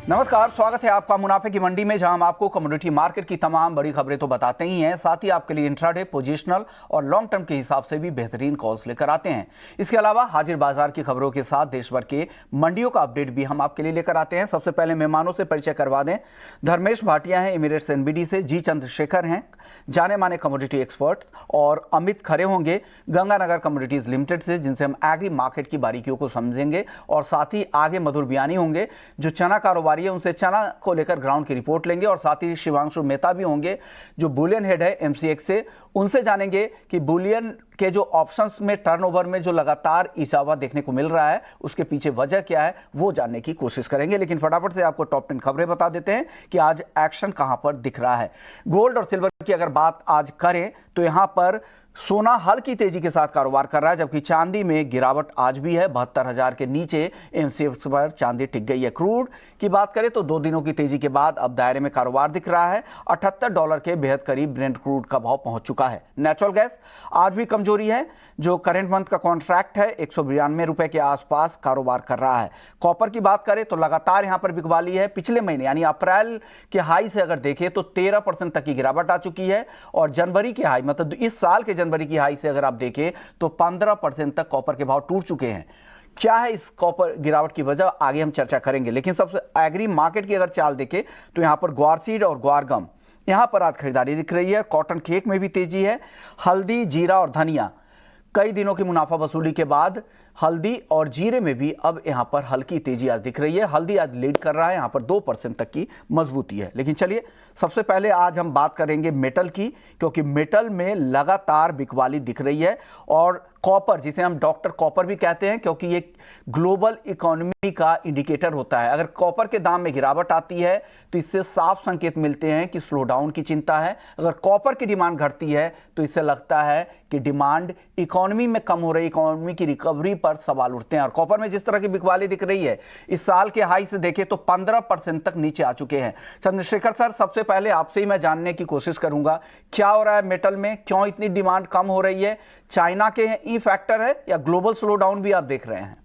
नमस्कार, स्वागत है आपका मुनाफे की मंडी में, जहां हम आपको कमोडिटी मार्केट की तमाम बड़ी खबरें तो बताते ही हैं, साथ ही आपके लिए इंट्राडे, पोजिशनल और लॉन्ग टर्म के हिसाब से भी बेहतरीन कॉल्स लेकर आते हैं। इसके अलावा हाजिर बाजार की खबरों के साथ देश भर के मंडियों का अपडेट भी हम आपके लिए लेकर आते हैं। सबसे पहले मेहमानों से परिचय करवा दें। धर्मेश भाटिया हैं एमिरेट्स एनबीडी से, जी चंद्रशेखर हैं जाने माने कमोडिटी एक्सपर्ट, और अमित खरे होंगे गंगानगर कमोडिटीज लिमिटेड से, जिनसे हम एग्री मार्केट की बारीकियों को समझेंगे। और साथ ही आगे मधुर बियानी होंगे जो चना कारोबार है, उनसे चना को लेकर ग्राउंड की रिपोर्ट लेंगे। और साथ ही शिवांशु मेहता भी होंगे जो बुलियन हेड है एमसीएक्स से, उनसे जानेंगे कि बुलियन के जो ऑप्शंस में टर्नओवर में जो लगातार इजाफा देखने को मिल रहा है उसके पीछे वजह क्या है, वो जानने की कोशिश करेंगे। लेकिन फटाफट से आपको टॉप 10 खबरें बता देते हैं कि आज एक्शन कहां पर दिख रहा है। गोल्ड और सिल्वर की अगर बात आज करें तो यहां पर सोना हल्की तेजी के साथ कारोबार कर रहा है, जबकि चांदी में गिरावट आज भी है। 72,000 के नीचे एमसीएक्स पर चांदी टिक गई है। क्रूड की बात करें तो 2 दिनों की तेजी के बाद अब दायरे में कारोबार दिख रहा है। $78 के बेहद करीब ब्रेंट क्रूड का भाव पहुंच चुका है। नेचुरल गैस आज भी कमजोरी है, जो करंट मंथ का कॉन्ट्रैक्ट है 192 रुपए के आसपास कारोबार कर रहा है। कॉपर की बात करें तो लगातार यहां पर बिकवाली है। पिछले महीने यानी अप्रैल के हाई से अगर देखें तो 13% तक की गिरावट आ चुकी है, और जनवरी के हाई मतलब इस साल के जनवरी की हाई से अगर आप देखें तो 15% तक कॉपर के भाव टूट चुके हैं। क्या है इस कॉपर गिरावट की वजह, आगे हम चर्चा करेंगे। लेकिन सबसे एग्री मार्केट की अगर चाल देखें तो यहां पर ग्वार सीड और ग्वार गम यहां पर आज खरीदारी दिख रही है। कॉटन केक में भी तेजी है। हल्दी, जीरा और धनिया कई दिनों की मुनाफा वसूली के बाद हल्दी और जीरे में भी अब यहां पर हल्की तेजी आज दिख रही है। हल्दी आज लीड कर रहा है, यहां पर 2% तक की मजबूती है। लेकिन चलिए सबसे पहले आज हम बात करेंगे मेटल की, क्योंकि मेटल में लगातार बिकवाली दिख रही है। और कॉपर, जिसे हम डॉक्टर कॉपर भी कहते हैं, क्योंकि ये ग्लोबल इकोनॉमी का इंडिकेटर होता है। अगर कॉपर के दाम में गिरावट आती है तो इससे साफ संकेत मिलते हैं कि स्लो डाउन की चिंता है। अगर कॉपर की डिमांड घटती है तो इससे लगता है कि डिमांड इकोनॉमी में कम हो रही, इकोनॉमी की रिकवरी पर सवाल उठते हैं। और कॉपर में जिस तरह की बिकवाली दिख रही है, इस साल के हाई से देखें तो 15% तक नीचे आ चुके हैं। चंद्रशेखर सर, सबसे पहले आपसे ही मैं जानने की कोशिश करूंगा, क्या हो रहा है मेटल में, क्यों इतनी डिमांड कम हो रही है? चाइना के ई फैक्टर है या ग्लोबल स्लो डाउन भी आप देख रहे हैं?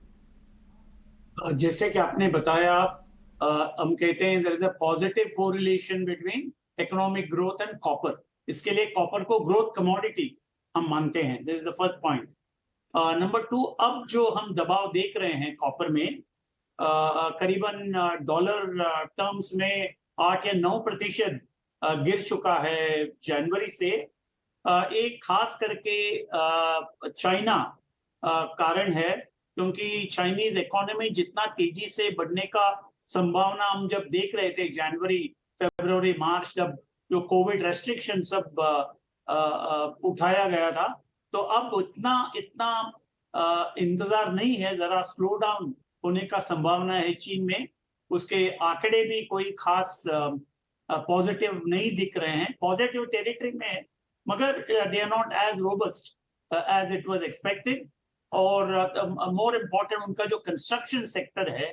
जैसे कि आपने बताया, हम कहते हैं there is a positive correlation between economic growth and copper. इसके लिए कॉपर को ग्रोथ कमोडिटी हम मानते हैं। This is the first point. Number 2, अब जो हम दबाव देख रहे हैं कॉपर में, करीबन डॉलर टर्म्स में 8 या 9% गिर चुका है जनवरी से। एक खास करके चाइना कारण है, क्योंकि चाइनीज इकोनॉमी जितना तेजी से बढ़ने का संभावना हम जब देख रहे थे जनवरी, फरवरी, मार्च, जब जो कोविड रेस्ट्रिक्शन सब उठाया गया था, तो अब इतना इतना इंतजार नहीं है। जरा स्लो डाउन होने का संभावना है चीन में। उसके आंकड़े भी कोई खास पॉजिटिव नहीं दिख रहे हैं। पॉजिटिव टेरिटरी में है, मगर they are not as robust as it was expected. और मोर इम्पोर्टेंट उनका जो कंस्ट्रक्शन सेक्टर है,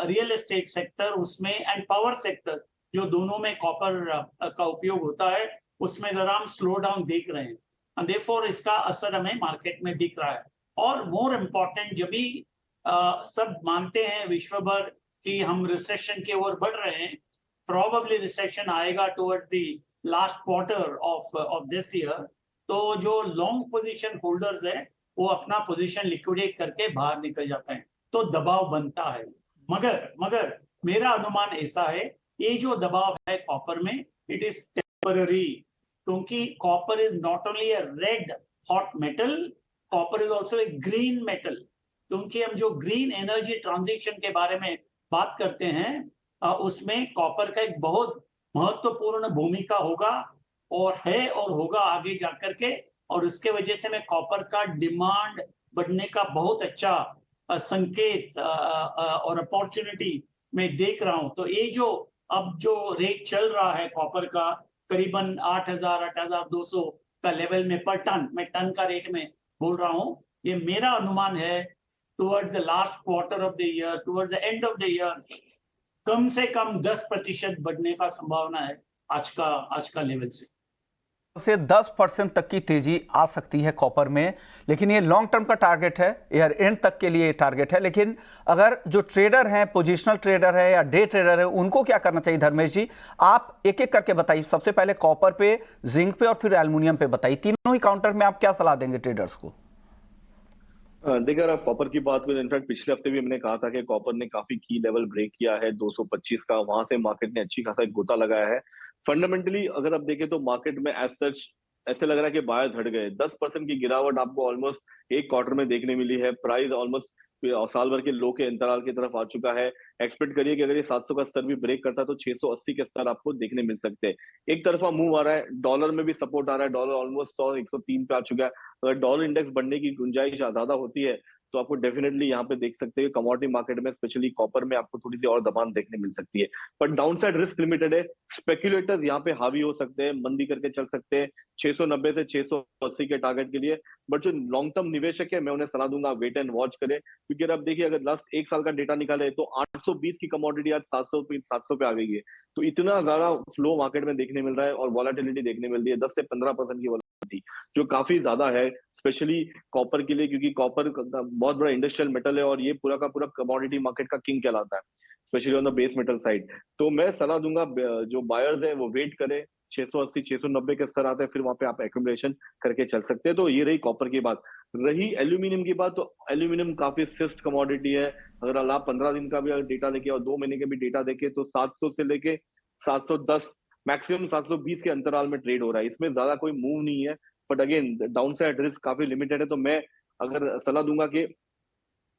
रियल एस्टेट सेक्टर उसमें, एंड पावर सेक्टर, जो दोनों में कॉपर का उपयोग होता है, उसमें जरा हम स्लो डाउन देख रहे हैं। एंड देयरफॉर इसका असर हमें मार्केट में दिख रहा है। और मोर इम्पोर्टेंट, जब भी सब मानते हैं विश्व भर कि हम रिसेशन की ओर बढ़ रहे हैं, प्रोबेबली रिसेशन आएगा toward the last quarter of this year, तो जो लॉन्ग पोजीशन होल्डर्स है वो अपना पोजीशन लिक्विडेट करके बाहर निकल जाते हैं, तो दबाव बनता है। मगर मेरा अनुमान ऐसा है, ये जो दबाव है कॉपर में, इट इज टेम्पररी, क्योंकि copper is not only a red hot metal, copper is also a green metal. क्योंकि हम जो ग्रीन एनर्जी ट्रांजिशन के बारे में बात करते हैं, उसमें कॉपर का एक बहुत महत्वपूर्ण भूमिका होगा, और है और होगा आगे जाकर के। और उसके वजह से मैं कॉपर का डिमांड बढ़ने का बहुत अच्छा संकेत और अपॉर्चुनिटी मैं देख रहा हूं। तो ये जो अब जो रेट चल रहा है कॉपर का, करीबन 8,000 8,200 का लेवल में पर टन, मैं टन का रेट में बोल रहा हूं, ये मेरा अनुमान है towards the last quarter of the year, towards the end of the year, कम से कम 10% बढ़ने का संभावना है आज का लेवल से। से 10% तक की तेजी आ सकती है कॉपर में, लेकिन ये लॉन्ग टर्म का टारगेट है, ईयर एंड तक के लिए टारगेट है। लेकिन अगर जो ट्रेडर हैं, पोजिशनल ट्रेडर है या डे ट्रेडर है, उनको क्या करना चाहिए? धर्मेश जी, आप एक एक करके बताइए। सबसे पहले कॉपर पे, जिंक पे और फिर एल्युमिनियम पे बताइए। तीनों ही काउंटर में आप क्या सलाह देंगे ट्रेडर्स को? देखिए, अगर आप कॉपर की बात करें, इनफैक्ट पिछले हफ्ते भी हमने कहा था कि कॉपर ने काफी की लेवल ब्रेक किया है 225 का। वहां से मार्केट ने अच्छी खासा एक गोता लगाया है। फंडामेंटली अगर आप देखें तो मार्केट में एज सच ऐसे लग रहा है कि बायर्स हट गए। 10% की गिरावट आपको ऑलमोस्ट एक क्वार्टर में देखने मिली है। प्राइस ऑलमोस्ट साल भर के लो के अंतराल की तरफ आ चुका है। एक्सपेक्ट करिए कि अगर ये 700 का स्तर भी ब्रेक करता है तो 680 के स्तर आपको देखने मिल सकते हैं। एक तरफा मूव आ रहा है, डॉलर में भी सपोर्ट आ रहा है। डॉलर ऑलमोस्ट 103 पे आ चुका है। अगर डॉलर इंडेक्स बढ़ने की गुंजाइश ज्यादा होती है तो आपको डेफिनेटली यहाँ पे देख सकते हैं कमोडिटी मार्केट में, स्पेशली कॉपर में, आपको थोड़ी सी और दबान देखने मिल सकती है। पर डाउनसाइड रिस्क लिमिटेड है। स्पेक्युलेटर्स यहाँ पे हावी हो सकते हैं, मंदी करके चल सकते हैं 690 से 680 के टारगेट के लिए। बट जो लॉन्ग टर्म निवेशक है, मैं उन्हें सलाह दूंगा वेट एंड वॉच करें, क्योंकि अगर आप देखिए, अगर लास्ट एक साल का डेटा निकाले तो 820 की कमोडिटी आज 700 पे आ गई है। तो इतना ज्यादा फ्लो मार्केट में देखने मिल रहा है और वॉलेटिलिटी देखने मिल रही है 10 से 15% की वॉलेटिलिटी, जो काफी ज्यादा है स्पेशली कॉपर के लिए, क्योंकि कॉपर बहुत बड़ा इंडस्ट्रियल मेटल है और ये पूरा का पूरा कमोडिटी मार्केट का किंग कहलाता है, specially on the base metal side. तो मैं सलाह दूंगा जो बायर्स है वो वेट करें, 680 690 के स्तर आते हैं, फिर वहां पे आप एक्यूमुलेशन करके चल सकते हैं। तो ये रही कॉपर की बात। रही एल्यूमिनियम की बात, तो एल्यूमिनियम काफी सिस्ट कमोडिटी है। अगर आप 15 दिन का भी डेटा देखे और 2 महीने का भी डेटा देखे तो 700 से लेके 710, मैक्सिमम 720 के अंतराल में ट्रेड हो रहा है। इसमें ज्यादा कोई मूव नहीं है। But again down side risk काफी लिमिटेड है। तो मैं अगर सलाह दूंगा कि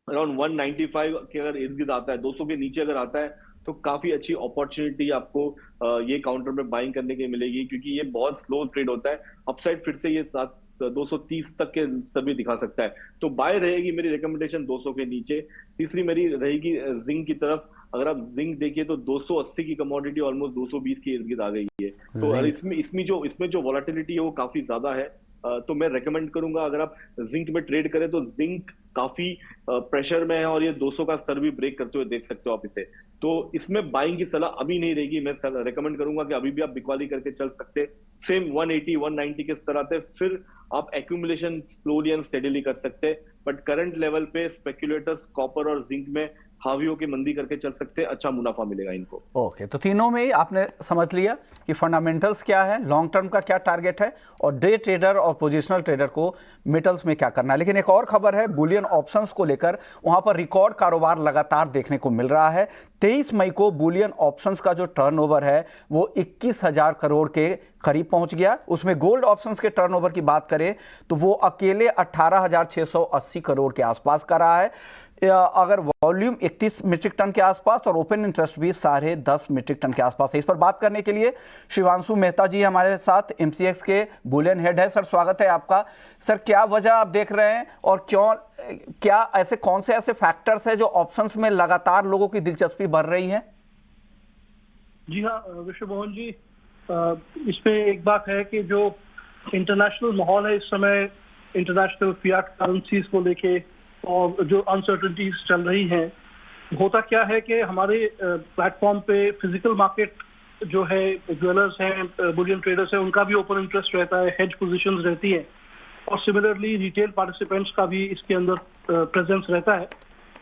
अराउंड 195 के अगर इर्द गिर्द आता है, 200 के नीचे अगर आता है, तो काफी अच्छी अपॉर्चुनिटी आपको ये काउंटर में बाइंग करने की मिलेगी, क्योंकि ये बहुत स्लो ट्रेड होता है। अपसाइड फिर से ये 230 तक के स्तर भी दिखा सकता है। तो बाय रहेगी मेरी रिकमेंडेशन 200 के नीचे। तीसरी मेरी रहेगी जिंक की तरफ। अगर आप जिंक देखिए तो 280 की कमोडिटी ऑलमोस्ट 220 के इर्द गिर्द आ गई है। तो इसमें जो वॉलेटिलिटी है वो काफी ज्यादा है। तो मैं रेकमेंड करूंगा अगर आप जिंक में ट्रेड करें तो जिंक काफी प्रेशर में है और ये 200 का स्तर भी ब्रेक करते हुए देख सकते हो आप इसे। तो इसमें बाइंग की सलाह अभी नहीं रहेगी। मैं रेकमेंड करूंगा कि अभी भी आप बिकवाली करके चल सकते। सेम 180 190 के स्तर आते, फिर आप एक्यूमुलेशन स्लोली एंड स्टेडीली कर सकते। बट करंट लेवल पे स्पेक्युलेटर्स कॉपर और जिंक में हावियों की मंदी करके चल सकते हैं, अच्छा मुनाफा मिलेगा इनको। ओके, तो तीनों में ही आपने समझ लिया कि फंडामेंटल्स क्या है, लॉन्ग टर्म का क्या टारगेट है और डे ट्रेडर और पोजिशनल ट्रेडर को मेटल्स में क्या करना है। लेकिन एक और खबर है बुलियन ऑप्शंस को लेकर, वहां पर रिकॉर्ड कारोबार लगातार देखने को मिल रहा है। 23 मई को बुलियन ऑप्शंस का जो टर्नओवर है वो 21,000 करोड़ के करीब पहुंच गया। उसमें गोल्ड ऑप्शंस के टर्नओवर की बात करें तो वो अकेले 18,680 करोड़ के आसपास का रहा है। अगर वॉल्यूम 31 मीट्रिक टन के आसपास और ओपन इंटरेस्ट भी 10.5 मीट्रिक टन के आसपास है। इस पर बात करने के लिए शिवांशु मेहता जी हमारे साथ, एमसीएक्स के बुलियन हेड है। सर, स्वागत है आपका। सर, क्या वजह आप देख रहे हैं और क्या ऐसे कौन से ऐसे फैक्टर्स हैं जो ऑप्शंस में लगातार लोगों की दिलचस्पी बढ़ रही है? जी हाँ विश्व मोहन जी, इस पे एक बात है कि जो इंटरनेशनल माहौल है इस समय, इंटरनेशनल फियाट करेंसीज को लेके और जो अनसर्टेनिटीज चल रही हैं, होता क्या है कि हमारे प्लेटफॉर्म पे फिजिकल मार्केट जो है, ज्वेलर्स हैं, बुलियन ट्रेडर्स हैं, उनका भी ओपन इंटरेस्ट रहता है, हेज पोजीशंस रहती हैं और सिमिलरली रिटेल पार्टिसिपेंट्स का भी इसके अंदर प्रेजेंस रहता है।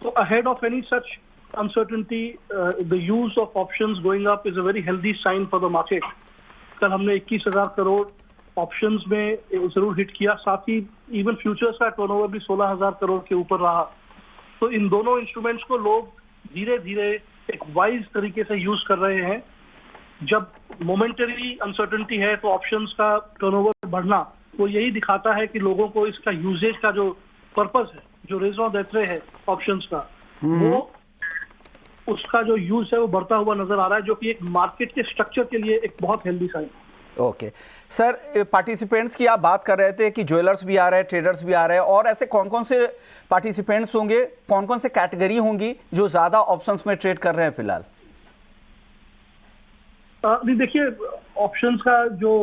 तो ahead of any such uncertainty, the use of options going up is a very healthy sign for the market. कल हमने 21,000 करोड़ ऑप्शंस में जरूर हिट किया, साथ ही इवन फ्यूचर्स का टर्नओवर भी 16,000 करोड़ के ऊपर रहा। तो इन दोनों इंस्ट्रूमेंट्स को लोग धीरे धीरे एक वाइज तरीके से यूज कर रहे हैं। जब मोमेंटरी अनसर्टेनिटी है तो ऑप्शंस का टर्नओवर बढ़ना वो यही दिखाता है कि लोगों को इसका यूजेज का जो पर्पस है, जो रेज़न d'être है ऑप्शंस का, वो उसका जो यूज है वो बढ़ता हुआ नजर आ रहा है, जो कि एक मार्केट के स्ट्रक्चर के लिए एक बहुत हेल्दी साइन है। ओके सर, पार्टिसिपेंट्स की आप बात कर रहे थे कि ज्वेलर्स भी आ रहे हैं, ट्रेडर्स भी आ रहे हैं, और ऐसे कौन कौन से पार्टिसिपेंट्स होंगे, कौन कौन से कैटेगरी होंगी जो ज्यादा ऑप्शंस में ट्रेड कर रहे हैं फिलहाल? देखिए, ऑप्शंस का जो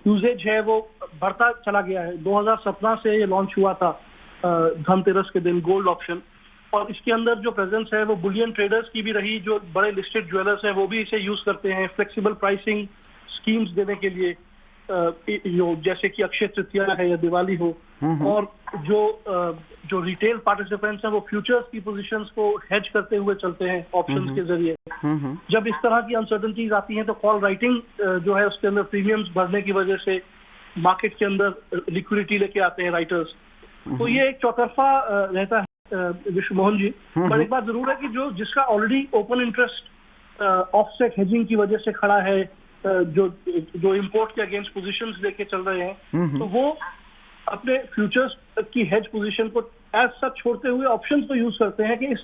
यूजेज है वो बढ़ता चला गया है। 2017 से ये लॉन्च हुआ था धनतेरस के दिन गोल्ड ऑप्शन, और इसके अंदर जो प्रेजेंस है वो बुलियन ट्रेडर्स की भी रही। जो बड़े लिस्टेड ज्वेलर्स हैं वो भी इसे यूज करते हैं फ्लेक्सिबल प्राइसिंग स्कीम्स देने के लिए। जैसे कि अक्षय तृतीया है या दिवाली हो, और जो रिटेल पार्टिसिपेंट्स हैं वो फ्यूचर्स की पोजीशंस को हेज करते हुए चलते हैं ऑप्शंस के जरिए। जब इस तरह की अनसर्टेनिटीज आती हैं तो कॉल राइटिंग जो है उसके अंदर प्रीमियम्स बढ़ने की वजह से मार्केट के अंदर लिक्विडिटी लेके आते हैं राइटर्स। तो ये एक चौतरफा रहता है विश्व मोहन जी। पर एक बात जरूर है कि जिसका already open interest offset hedging की वजह से खड़ा है, जो इंपोर्ट के अगेंस्ट पोजीशंस लेके चल रहे हैं, तो वो अपने फ्यूचर्स की हेज पोजीशन को एज सच छोड़ते हुए ऑप्शंस को यूज करते हैं कि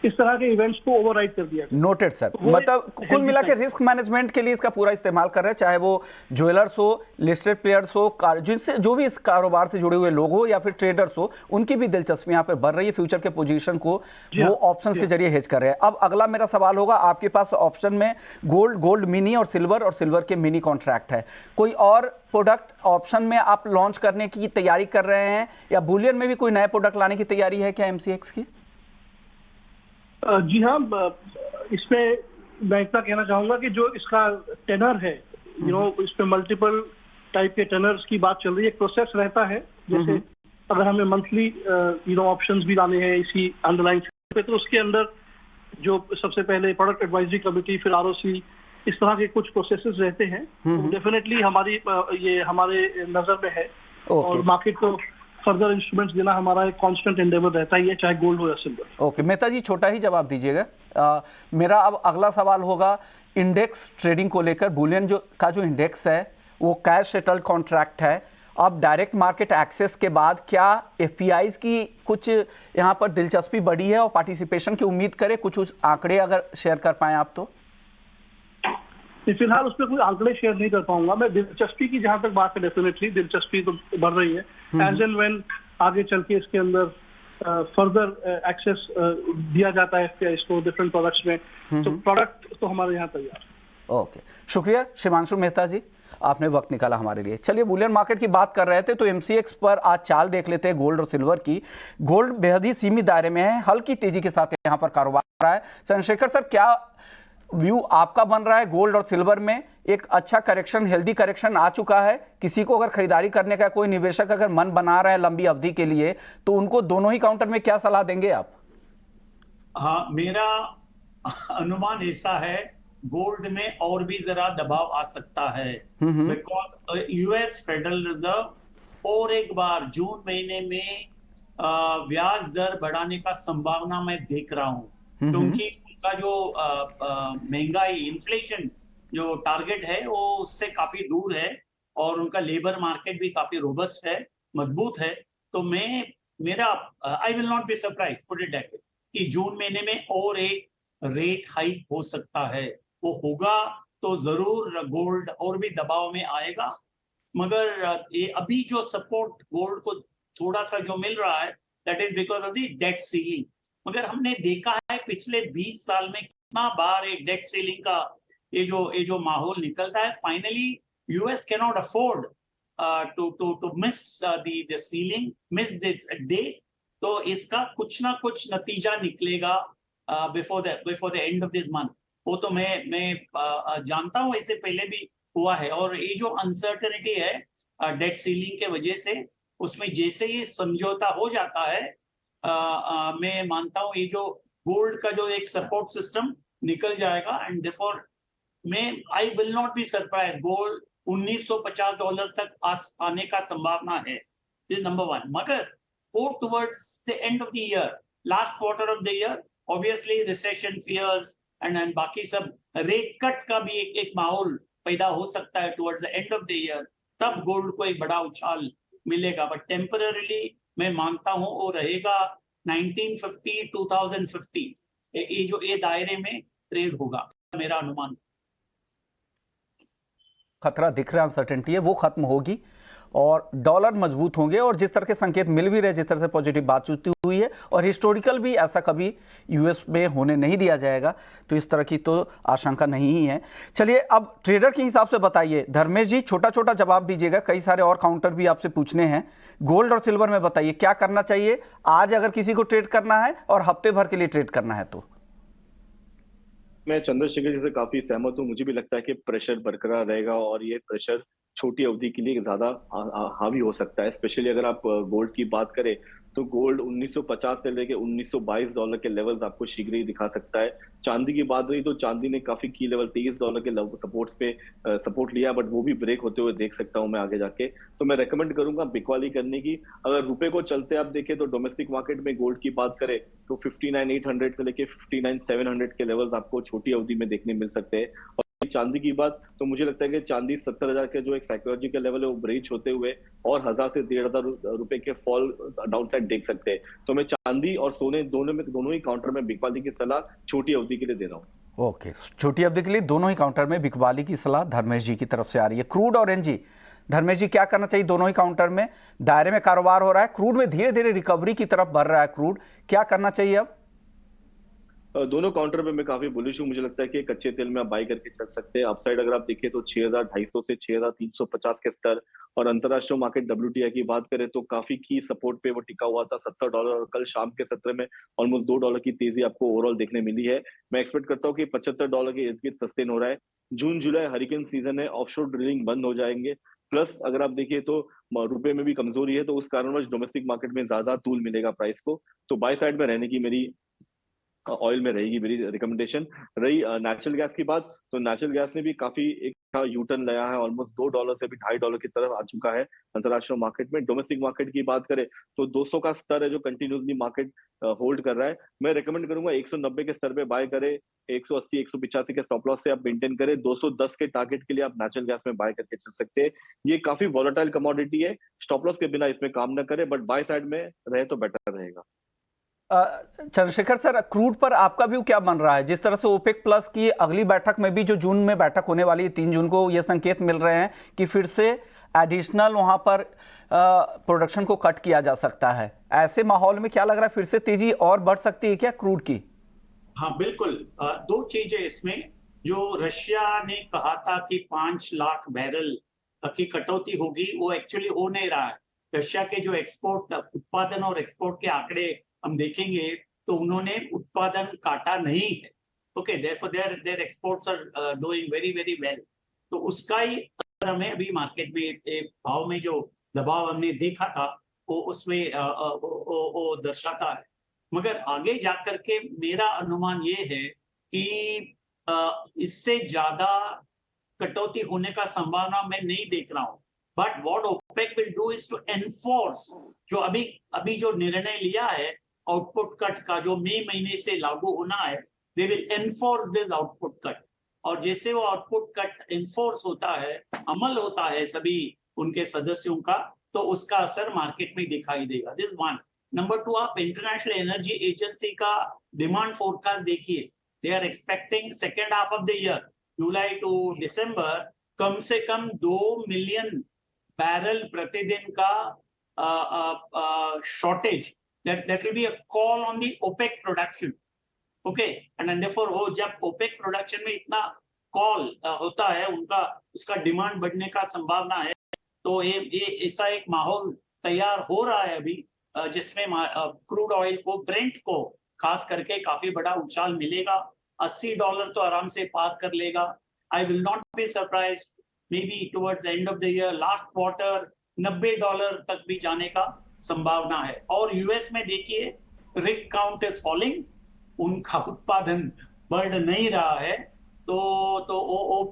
इस तरह के इवेंट्स को ओवरराइड कर दिया। Noted sir. मतलब कुल मिला के रिस्क मैनेजमेंट के लिए इसका पूरा इस्तेमाल कर रहे हैं, चाहे वो ज्वेलर्स हो, लिस्टेड प्लेयर्स हो, जिनसे जो भी इस कारोबार से जुड़े हुए लोग हो या फिर ट्रेडर्स हो, उनकी भी दिलचस्पी यहाँ पे बढ़ रही है। फ्यूचर के पोजीशन को वो ऑप्शंस के जरिए हेज कर रहे हैं। अब अगला मेरा सवाल होगा, आपके पास ऑप्शन में गोल्ड मिनी और सिल्वर के मिनी कॉन्ट्रैक्ट है, कोई और प्रोडक्ट ऑप्शन में आप लॉन्च करने की तैयारी कर रहे हैं, या बुलियन में भी कोई नया प्रोडक्ट लाने की तैयारी है क्या MCX की? जी हाँ, इसमें मैं इतना कहना चाहूंगा कि जो इसका टेनर है, इस पे मल्टीपल टाइप के टेनर्स की बात चल रही है। एक प्रोसेस रहता है, जैसे अगर हमें मंथली ऑप्शंस भी लाने हैं इसी अंडरलाइन पे, तो उसके अंदर जो सबसे पहले प्रोडक्ट एडवाइजरी कमेटी, फिर ROC, इस तरह के कुछ प्रोसेसेस रहते हैं। तो डेफिनेटली ये हमारे नजर में है, और मार्केट को फर्दर इंस्ट्रूमेंट्स देना हमारा एक कांस्टेंट एंडेवर रहता है, चाहे गोल्ड हो या सिल्वर। ओके मेहता जी, छोटा ही जवाब दीजिएगा। मेरा अब अगला सवाल होगा इंडेक्स ट्रेडिंग को लेकर। बुलियन जो इंडेक्स है वो कैश सेटल्ड कॉन्ट्रैक्ट है। अब डायरेक्ट मार्केट एक्सेस के बाद क्या FPIs की कुछ यहाँ पर दिलचस्पी बढ़ी है और पार्टिसिपेशन की उम्मीद करें? कुछ उस आंकड़े अगर शेयर कर पाए आप तो। फिलहाल उस पर कोई आंकड़े शेयर नहीं कर पाऊंगा मैं। दिलचस्पी की जहां तक बात है, डेफिनेटली दिलचस्पी तो बढ़ रही है। एज एंड व्हेन आगे चल के इसके अंदर फर्दर एक्सेस दिया जाता है इसको डिफरेंट प्रोडक्ट्स में, तो प्रोडक्ट तो हमारे यहाँ तैयार है। ओके, शुक्रिया शिमांशु मेहता जी, आपने वक्त निकाला हमारे लिए। चलिए, बुलियन मार्केट की बात कर रहे थे तो MCX पर आज चाल देख लेते हैं गोल्ड और सिल्वर की। गोल्ड बेहद ही सीमित दायरे में है, हल्की तेजी के साथ यहाँ पर कारोबार रहा है। चंद्रशेखर सर, क्या व्यू आपका बन रहा है गोल्ड और सिल्वर में? एक अच्छा करेक्शन, हेल्दी करेक्शन आ चुका है। किसी को अगर खरीदारी करने का कोई निवेशक अगर मन बना रहा है लंबी अवधि के लिए, तो उनको दोनों ही काउंटर में क्या सलाह देंगे आप? हाँ, मेरा अनुमान ऐसा है, गोल्ड में और भी जरा दबाव आ सकता है, बिकॉज US फेडरल रिजर्व और एक बार जून महीने में ब्याज दर बढ़ाने का संभावना मैं देख रहा हूं, क्योंकि उनका जो महंगाई, इन्फ्लेशन जो टारगेट है वो उससे काफी दूर है, और उनका लेबर मार्केट भी काफी रोबस्ट है, मजबूत है। तो I will not be surprise, put it that way, कि जून महीने में और एक रेट हाइक हो सकता है। वो होगा तो जरूर गोल्ड और भी दबाव में आएगा, मगर ये अभी जो सपोर्ट गोल्ड को थोड़ा सा जो मिल रहा है, that is because of the date ceiling. मगर हमने देखा है पिछले 20 साल में कितना बार एक डेट सीलिंग का ये जो माहौल निकलता है। Finally US cannot afford to miss the ceiling, miss this day. तो इसका कुछ ना कुछ नतीजा निकलेगा before the end of this month. वो तो मैं जानता हूँ, इससे पहले भी हुआ है। और ये जो अनसर्टेनिटी है डेट सीलिंग के वजह से, उसमें जैसे ही समझौता हो जाता है, मैं मानता हूँ ये जो गोल्ड का जो एक सपोर्ट सिस्टम निकल जाएगा, and therefore I will not be surprise, gold $1950 तक आने का संभावना है। This number 1। मगर go towards the end of the year, last quarter of the year, obviously recession fears and बाकी सब रेट कट का भी एक माहौल पैदा हो सकता है towards the end of the year। तब गोल्ड को एक बड़ा उछाल मिलेगा, बट टेम्पररीली मैं मानता हूं वो रहेगा 1950 2050 ये दायरे में ट्रेड होगा, मेरा अनुमान। खतरा दिख रहा है, अनसर्टेनिटी है, वो खत्म होगी और डॉलर मजबूत होंगे। और जिस तरह के संकेत मिल भी रहे, जिस तरह से पॉजिटिव बातचीत हुई है, और हिस्टोरिकल भी ऐसा कभी US में होने नहीं दिया जाएगा, तो इस तरह की तो आशंका नहीं ही है। चलिए, अब ट्रेडर के हिसाब से बताइए धर्मेश जी, छोटा छोटा जवाब दीजिएगा, कई सारे और काउंटर भी आपसे पूछने हैं। गोल्ड और सिल्वर में बताइए क्या करना चाहिए आज अगर किसी को ट्रेड करना है, और हफ्ते भर के लिए ट्रेड करना है तो? मैं चंद्रशेखर जी से काफी सहमत हूँ। मुझे भी लगता है कि प्रेशर बरकरार रहेगा, और ये प्रेशर छोटी अवधि के लिए ज्यादा हावी हो सकता है। स्पेशली अगर आप गोल्ड की बात करें तो गोल्ड 1950 से लेके $1922 के लेवल्स आपको शीघ्र ही दिखा सकता है। चांदी की बात रही तो चांदी ने काफी की लेवल $23 के सपोर्ट पे सपोर्ट लिया, बट वो भी ब्रेक होते हुए देख सकता हूं मैं आगे जाके। तो मैं रेकमेंड करूंगा बिकवाली करने की। अगर रुपए को चलते आप देखें तो डोमेस्टिक मार्केट में गोल्ड की बात करें तो 59,800 से लेके 59,700 के लेवल्स आपको छोटी अवधि में देखने मिल सकते हैं। चांदी की बात तो मुझे लगता है कि चांदी 70,000 के जो एक साइकोलॉजिकल लेवल है वो ब्रीच होते हुए और 1,000 से 1,500 रुपए के फॉल डाउन साइड देख सकते हैं। तो मैं चांदी और सोने दोनों ही काउंटर में बिकवाली की सलाह छोटी अवधि के लिए दे रहा हूँ। ओके, छोटी अवधि के लिए दोनों ही काउंटर में बिकवाली की सलाह धर्मेश जी की तरफ से आ रही है। क्रूड और एनजी, धर्मेश जी क्या करना चाहिए? दोनों ही काउंटर में दायरे में कारोबार हो रहा है, क्रूड में धीरे धीरे रिकवरी की तरफ बढ़ रहा है क्रूड, क्या करना चाहिए अब? दोनों काउंटर पे मैं काफी बुलिश हूँ। मुझे लगता है कि कच्चे तेल में आप बाई करके चल सकते हैं। अपसाइड अगर आप देखें तो 6,250 से 6,350 के स्तर, और अंतरराष्ट्रीय मार्केट WTI की बात करें तो काफी की सपोर्ट पे वो टिका हुआ था $70, और कल शाम के सत्र में ऑलमोस्ट $2 की तेजी आपको ओवरऑल देखने मिली है। मैं एक्सपेक्ट करता हूँ कि $75 के इर्द गिर्द सस्टेन हो रहा है। जून जुलाई हरिकेन सीजन है, ऑफशोर ड्रिलिंग बंद हो जाएंगे। प्लस अगर आप देखिए तो रुपए में भी कमजोरी है, तो उस कारणवश डोमेस्टिक मार्केट में ज्यादा तूल मिलेगा प्राइस को। तो बाय साइड में रहने की मेरी ऑयल में रहेगी मेरी रिकमेंडेशन। रही नेचुरल गैस की बात, तो नेचुरल गैस ने भी काफी एक यू टर्न लाया है, ऑलमोस्ट $2 से भी $2.5 की तरफ आ चुका है अंतरराष्ट्रीय मार्केट में। डोमेस्टिक मार्केट की बात करें तो 200 का स्तर है जो कंटिन्यूसली मार्केट होल्ड कर रहा है। मैं रिकमेंड करूंगा 190 के स्तर पे बाय करें, 180 185 के स्टॉप लॉस से आप मेंटेन करें, 210 के टारगेट के लिए आप नेचुरल गैस में बाय करके चल सकते हैं। ये काफी वॉलेटाइल कमोडिटी है, स्टॉप लॉस के बिना इसमें काम न करें, बट बाय साइड में रहे तो बेटर रहेगा। चंद्रशेखर सर, क्रूड पर आपका व्यू क्या बन रहा है? जिस तरह से ओपेक प्लस की अगली बैठक में भी जो जून में बैठक होने वाली है 3 जून को, ये संकेत मिल रहे हैं कि फिर से एडिशनल वहां पर प्रोडक्शन को कट किया जा सकता है। ऐसे माहौल में क्या लग रहा है, फिर से तेजी और बढ़ सकती है क्या क्रूड की? हाँ बिल्कुल, दो चीजें इसमें। जो रशिया ने कहा था कि 5 लाख बैरल की कटौती होगी, वो एक्चुअली हो नहीं रहा है। रशिया के जो एक्सपोर्ट उत्पादन और एक्सपोर्ट के आंकड़े हम देखेंगे तो उन्होंने उत्पादन काटा नहीं है। Okay, therefore their exports are doing very very well. तो उसका ही असर हमें अभी मार्केट में भाव में जो दबाव हमने देखा था वो उसमें वो दर्शाता है। मगर आगे जाकर के मेरा अनुमान ये है कि इससे ज्यादा कटौती होने का संभावना मैं नहीं देख रहा हूं। But what OPEC will do is to enforce जो अभी जो निर्णय लिया है आउटपुट कट का, जो मई महीने से लागू होना है, they will enforce this output cut. और जैसे वो आउटपुट कट एनफोर्स होता है, अमल होता है सभी उनके सदस्यों का, तो उसका असर मार्केट में दिखाई देगा। This one. नंबर 2, आप इंटरनेशनल एनर्जी एजेंसी का डिमांड फोरकास्ट देखिए। They are expecting second half of the year, July to December, कम से कम 2 मिलियन बैरल प्रतिदिन का शॉर्टेज। that will be a call on the OPEC production. Okay, and therefore वो जब OPEC production में इतना कॉल होता है उनका, उसका डिमांड बढ़ने का संभावना है। तो ये ऐसा एक माहौल तैयार हो रहा है अभी, जिसमें क्रूड ऑयल को, ब्रेंट को खास करके काफी बड़ा उछाल मिलेगा। $80 तो आराम से पार कर लेगा। I will not be surprised, may be towards the end of the year, last quarter $90 तक भी जाने का संभावना है। और यूएस में देखिए, रिग काउंट इज फॉलिंग, उनका उत्पादन बढ़ नहीं रहा है। तो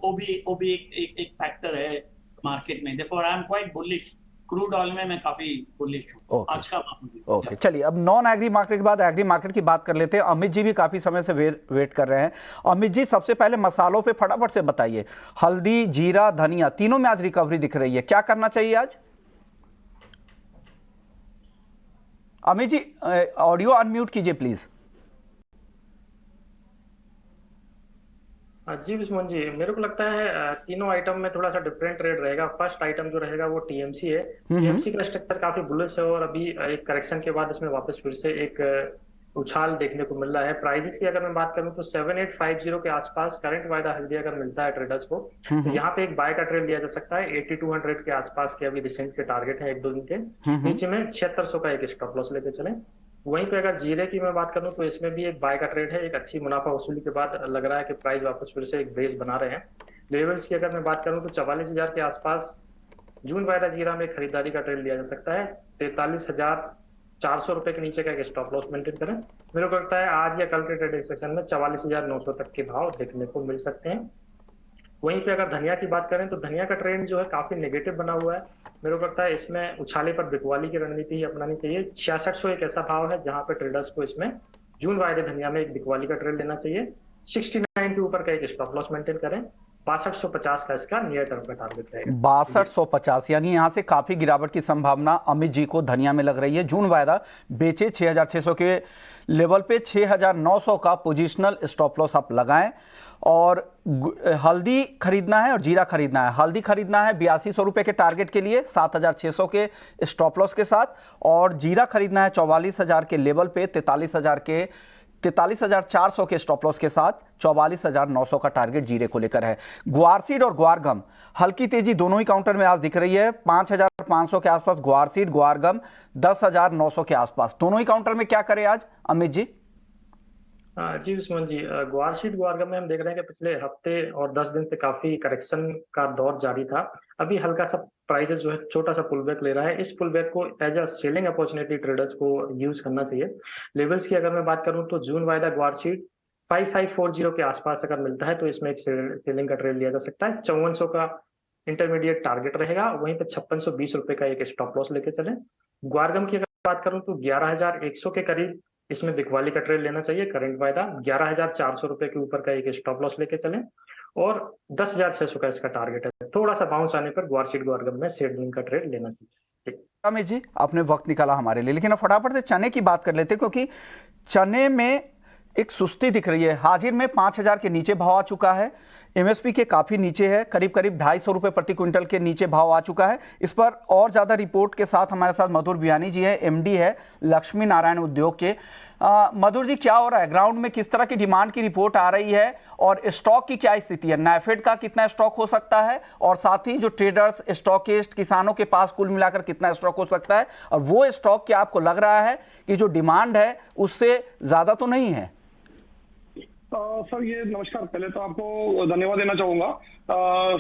वो भी एक फैक्टर है मार्केट में। Therefore I am quite bullish. Crude oil में मैं काफी बुलिश हूं आज का मामला। ओके, चलिए अब नॉन एग्री मार्केट के बाद एग्री मार्केट की बात कर लेते हैं। अमित जी भी काफी समय से वेट कर रहे हैं। अमित जी, सबसे पहले मसालों पे फटाफट से बताइए। हल्दी, जीरा, धनिया, तीनों में आज रिकवरी दिख रही है, क्या करना चाहिए आज? अमित जी, ऑडियो अनम्यूट कीजिए प्लीज। जी विस्मोहन जी, मेरे को लगता है तीनों आइटम में थोड़ा सा डिफरेंट ट्रेड रहेगा। फर्स्ट आइटम जो रहेगा वो टीएमसी है। टीएमसी का स्ट्रक्चर काफी बुलिश है और अभी एक करेक्शन के बाद इसमें वापस फिर से एक उछाल देखने को मिल रहा है। प्राइजेस की अगर मैं बात करूं तो 7850 के आसपास करंट वायदा हल्दी अगर मिलता है ट्रेडर्स को, तो यहाँ पे एक बाय का ट्रेड लिया जा सकता है। 8200 के आसपास के अभी रिसेंट के टारगेट है 1-2 दिन के। नीचे में 7600 का एक स्टॉप लॉस लेके चले। वहीं पे अगर जीरे की मैं बात करूं तो इसमें भी एक बाय का ट्रेड है। एक अच्छी मुनाफा वसूली के बाद लग रहा है कि प्राइस वापस फिर से एक बेस बना रहे हैं। लेवल्स की अगर मैं बात करूं तो 44,000 के आसपास जून वायदा जीरा में खरीदारी का ट्रेड लिया जा सकता है। 43,400 रुपए के नीचे का एक स्टॉप लॉस मेंटेन करें। मेरे को लगता है आज या कल के ट्रेडिंग सेशन में 44,900 तक के भाव देखने को मिल सकते हैं। वहीं पे अगर धनिया की बात करें तो धनिया का ट्रेंड जो है काफी नेगेटिव बना हुआ है। मेरे को लगता है इसमें उछाले पर बिकवाली की रणनीति ही अपनानी चाहिए। 6600 एक ऐसा भाव है जहां पे ट्रेडर्स को इसमें जून वायदे धनिया में एक बिकवाली का ट्रेड लेना चाहिए। 69 के ऊपर का एक स्टॉप लॉस मेंटेन करें। 6250 का इसका नियर टर्म का टारगेट रहेगा। 6250 यानी यहां से काफी गिरावट की संभावना अमित जी को धनिया में लग रही है। जून वायदा बेचे 6600 के लेवल पे 6900 का पोजिशनल स्टॉप लॉस आप लगाएं। और हल्दी खरीदना है और जीरा खरीदना है। हल्दी खरीदना है 8200 रुपए के टारगेट के लिए 7600 के स्टॉप लॉस के साथ, और जीरा खरीदना है 44,000 के लेवल पे 43,400 के स्टॉप लॉस के साथ 44,900 का टारगेट जीरे को लेकर है। ग्वारसीड और ग्वारगम हल्की तेजी दोनों ही काउंटर में आज दिख रही है। 5,500 के आसपास ग्वारसीड, ग्वारगम 10,900 के आसपास। दोनों ही काउंटर में क्या करें आज अमित जी? जी दुश्मन जी, ग्वारसीड ग्वारगम में हम देख रहे हैं कि पिछले हफ्ते और 10 दिन से काफी करेक्शन का दौर जारी था। अभी हल्का सा प्राइसेस जो है छोटा सा पुल बैक ले रहा है। इस पुल बैक को as a selling opportunity traders को यूज करना चाहिए। लेवल्स की अगर मैं बात करूं तो जून वायदा ग्वारसीड 5540 के आसपास अगर मिलता है तो इसमें एक सेलिंग का ट्रेड लिया जा सकता है। 5400 का इंटरमीडिएट टारगेट रहेगा। वहीं पे 5620 रुपए का एक स्टॉप लॉस लेके चले। ग्वारगम की अगर बात करूं तो 11,100 के करीब इसमें बिकवाली का ट्रेड लेना चाहिए। करंट वायदा 11,400 रुपए के ऊपर का एक स्टॉप लॉस लेके चलें और 10,600 का इसका टारगेट है। थोड़ा सा बाउंस आने पर ग्वारसीड ग्वारगम में सेलिंग का ट्रेड लेना चाहिए। अमित जी आपने वक्त निकाला हमारे लिए, लेकिन अब फटाफट से चने की बात कर लेते हैं, क्योंकि चने में एक सुस्ती दिख रही है। हाजिर में 5,000 के नीचे भाव आ चुका है। एमएसपी के काफी नीचे है, करीब करीब 250 रुपए प्रति क्विंटल के नीचे भाव आ चुका है। इस पर और ज्यादा रिपोर्ट के साथ हमारे साथ मधुर बियानी जी है, एमडी है लक्ष्मी नारायण उद्योग के। मधुर जी, क्या हो रहा है ग्राउंड में? किस तरह की डिमांड की रिपोर्ट आ रही है और स्टॉक की क्या स्थिति है? नाफेड का कितना स्टॉक हो सकता है और साथ ही जो ट्रेडर्स, स्टॉकिस्ट, किसानों के पास कुल मिलाकर कितना स्टॉक हो सकता है? और वो स्टॉक क्या आपको लग रहा है कि जो डिमांड है उससे ज्यादा तो नहीं है? सर ये नमस्कार, पहले तो आपको धन्यवाद देना चाहूंगा।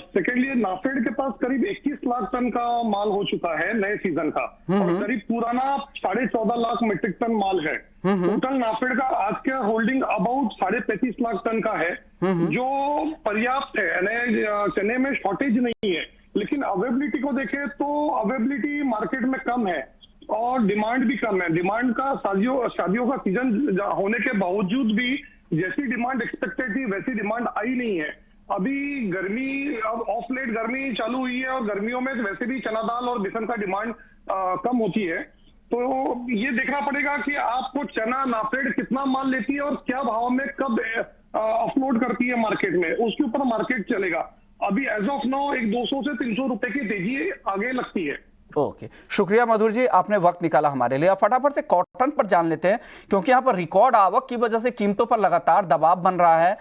सेकेंडली नाफेड के पास करीब 21 लाख टन का माल हो चुका है नए सीजन का, और करीब पुराना 14.5 लाख मीट्रिक टन माल है। टोटल नाफेड का आज का होल्डिंग अबाउट 35.5 लाख टन का है, जो पर्याप्त है। यानी चने में शॉर्टेज नहीं है, लेकिन अवेलेबिलिटी को देखें तो अवेलेबिलिटी मार्केट में कम है और डिमांड भी कम है। डिमांड का शादियों का सीजन होने के बावजूद भी जैसी डिमांड एक्सपेक्टेड थी वैसी डिमांड आई नहीं है। अभी गर्मी, अब ऑफ लेट गर्मी चालू हुई है और गर्मियों में वैसे भी चना दाल और बेसन का डिमांड कम होती है। तो ये देखना पड़ेगा कि आपको चना नाफेड कितना माल लेती है और क्या भाव में कब अपलोड करती है मार्केट में, उसके ऊपर मार्केट चलेगा। अभी एज ऑफ नाउ एक 200 से 300 रुपए की तेजी आगे लगती है। ओके, शुक्रिया मधुर जी, आपने वक्त निकाला हमारे लिए। फटाफट से कॉटन पर जान लेते हैं, क्योंकि यहाँ पर रिकॉर्ड आवक की वजह से कीमतों पर लगातार दबाव बन रहा है।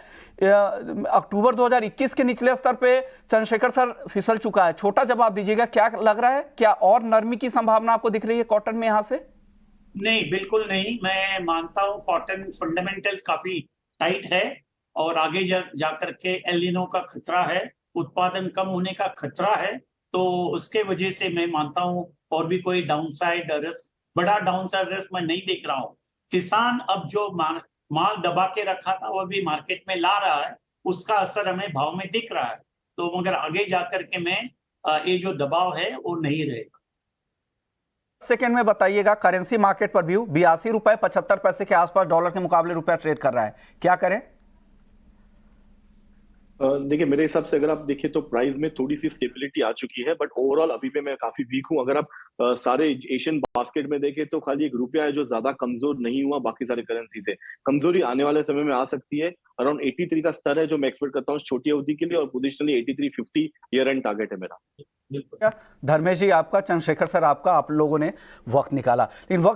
अक्टूबर 2021 के निचले स्तर पे चंद्रशेखर सर फिसल चुका है। छोटा जवाब दीजिएगा, क्या लग रहा है? क्या और नरमी की संभावना आपको दिख रही है कॉटन में यहाँ से? नहीं, बिल्कुल नहीं। मैं मानता हूँ कॉटन फंडामेंटल्स काफी टाइट है और आगे जाकर के एल नीनो का खतरा है, उत्पादन कम होने का खतरा है। तो उसके वजह से मैं मानता हूं और भी कोई डाउनसाइड रिस्क, बड़ा डाउनसाइड रिस्क मैं नहीं देख रहा हूं। किसान अब जो माल दबा के रखा था वह भी मार्केट में ला रहा है, उसका असर हमें भाव में दिख रहा है। तो मगर आगे जाकर के मैं ये जो दबाव है वो नहीं रहेगा। सेकेंड में बताइएगा, करेंसी मार्केट पर व्यू 82 रुपए 75 पैसे के आसपास डॉलर के मुकाबले रुपया ट्रेड कर रहा है, क्या करें? देखिए मेरे हिसाब से अगर आप देखिए तो प्राइस में थोड़ी सी स्टेबिलिटी आ चुकी है, बट ओवरऑल अभी पे मैं काफी वीक हूं। अगर आप सारे एशियन बास्केट में देखें तो खाली एक रुपया है जो ज्यादा कमजोर नहीं हुआ, बाकी सारे करेंसी से कमजोरी आने वाले समय में आ सकती है। अराउंड 83 का स्तर है जो मैं एक्सपेक्ट करता हूँ छोटी अवधि के लिए, और पोजिशनली 83.50 ईयर एंड टारगेट है मेरा। धर्मेश जी आपका, चंद्रशेखर सर आपका, आप लोगों ने वक्त निकाला, लेकिन वक्त